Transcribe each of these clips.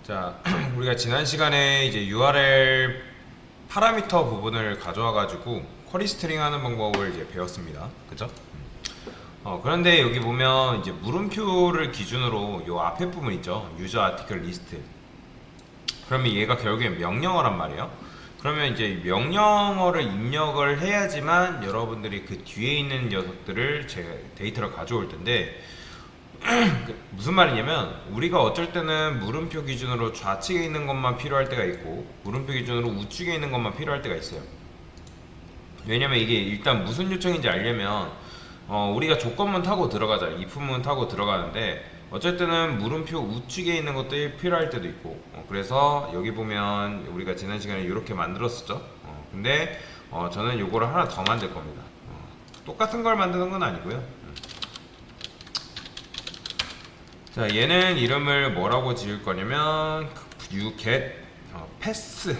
자, 우리가 지난 시간에 이제 URL 파라미터 부분을 가져와 가지고 쿼리 스트링 하는 방법을 이제 배웠습니다. 그죠? 그런데 여기 보면 이제 물음표를 기준으로 요 앞에 부분 있죠. 유저 아티클 리스트. 그러면 얘가 결국엔 명령어란 말이에요. 그러면 이제 명령어를 입력을 해야지만 여러분들이 그 뒤에 있는 녀석들을 제 데이터를 가져올 텐데 무슨 말이냐면 우리가 어쩔 때는 물음표 기준으로 좌측에 있는 것만 필요할 때가 있고 물음표 기준으로 우측에 있는 것만 필요할 때가 있어요. 왜냐면 이게 일단 무슨 요청인지 알려면 우리가 조건문 타고 들어가자, if문 타고 들어가는데 어쩔 때는 물음표 우측에 있는 것들이 필요할 때도 있고 그래서 여기 보면 우리가 지난 시간에 이렇게 만들었었죠. 근데 저는 요거를 하나 더 만들 겁니다. 똑같은 걸 만드는 건 아니고요. 자, 얘는 이름을 뭐라고 지을 거냐면 you get pass.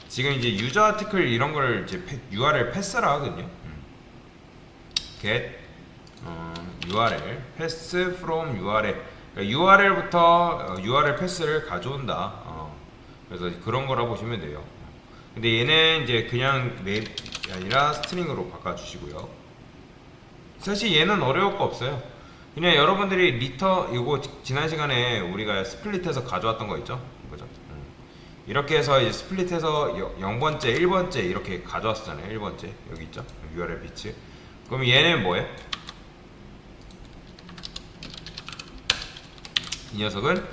지금 이제 유저 아티클 이런 걸 이제 URL 패스라 하거든요. get URL pass from URL. 그러니까 URL부터 URL 패스를 가져온다. 그래서 그런 거라 보시면 돼요. 근데 얘는 이제 그냥 맵이 아니라 스트링으로 바꿔주시고요. 사실 얘는 어려울 거 없어요. 그냥 여러분들이 리터 이거 지난 시간에 우리가 스플릿해서 가져왔던 거 있죠? 그죠? 이렇게 해서 이제 스플릿해서 0번째, 1번째 이렇게 가져왔었잖아요. 1번째 여기 있죠? URL 비츠. 그럼 얘는 뭐예요? 이 녀석은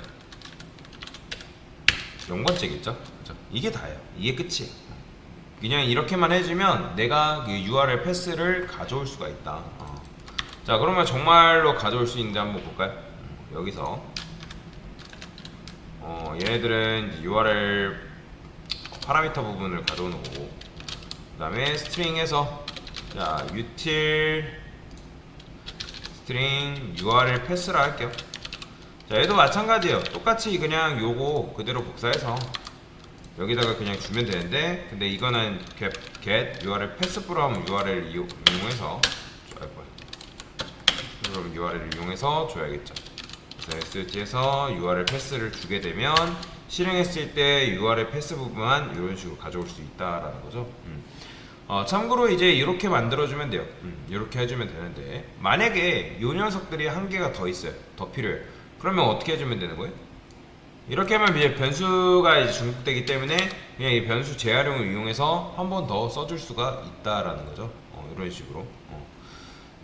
0번째겠죠? 그죠? 이게 다예요. 이게 끝이에요. 그냥 이렇게만 해주면 내가 그 URL 패스를 가져올 수가 있다. 자, 그러면 정말로 가져올 수 있는지 한번 볼까요? 여기서 얘네들은 URL 파라미터 부분을 가져오는 거고 그 다음에 스트링에서 자 util 스트링 URL 패스라 할게요. 자, 얘도 마찬가지예요. 똑같이 그냥 요거 그대로 복사해서 여기다가 그냥 주면 되는데 근데 이거는 get URL 패스 from URL 이용해서 그럼 URL을 이용해서 줘야겠죠. 그래서 SH에서 URL 패스를 주게 되면 실행했을 때 URL 패스 부분만 이런 식으로 가져올 수 있다라는 거죠. 참고로 이제 이렇게 만들어주면 돼요. 이렇게 해주면 되는데 만약에 이 녀석들이 한 개가 더 있어요. 더 필요해요. 그러면 어떻게 해주면 되는 거예요? 이렇게 하면 이제 변수가 이제 중복되기 때문에 그냥 이 변수 재활용을 이용해서 한 번 더 써줄 수가 있다라는 거죠. 이런 식으로.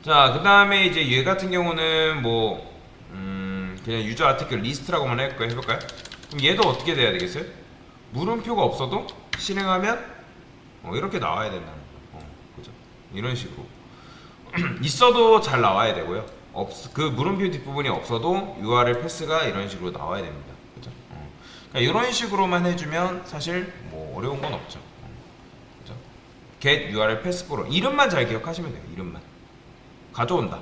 자, 그 다음에 이제 얘 같은 경우는 뭐 그냥 유저 아티클 리스트라고만 해볼까요? 그럼 얘도 어떻게 돼야 되겠어요? 물음표가 없어도 실행하면 이렇게 나와야 된다는 거. 그죠? 이런 식으로 있어도 잘 나와야 되고요. 그 물음표 뒷부분이 없어도 URL 패스가 이런 식으로 나와야 됩니다. 그죠? 그러니까 이런 식으로만 해주면 사실 뭐 어려운 건 없죠. 그죠? get URL 패스 프로 이름만 잘 기억하시면 돼요. 이름만 가져온다.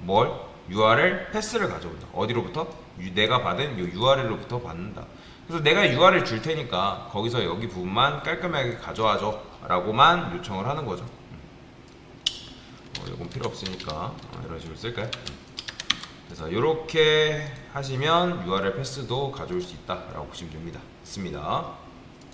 뭘? URL 패스를 가져온다. 어디로부터? 내가 받은 이 URL로부터 받는다. 그래서 내가 URL 줄 테니까 거기서 여기 부분만 깔끔하게 가져와줘 라고만 요청을 하는 거죠. 이건 필요 없으니까 이런 식으로 쓸까요? 그래서 이렇게 하시면 URL 패스도 가져올 수 있다 라고 보시면 됩니다. 있습니다.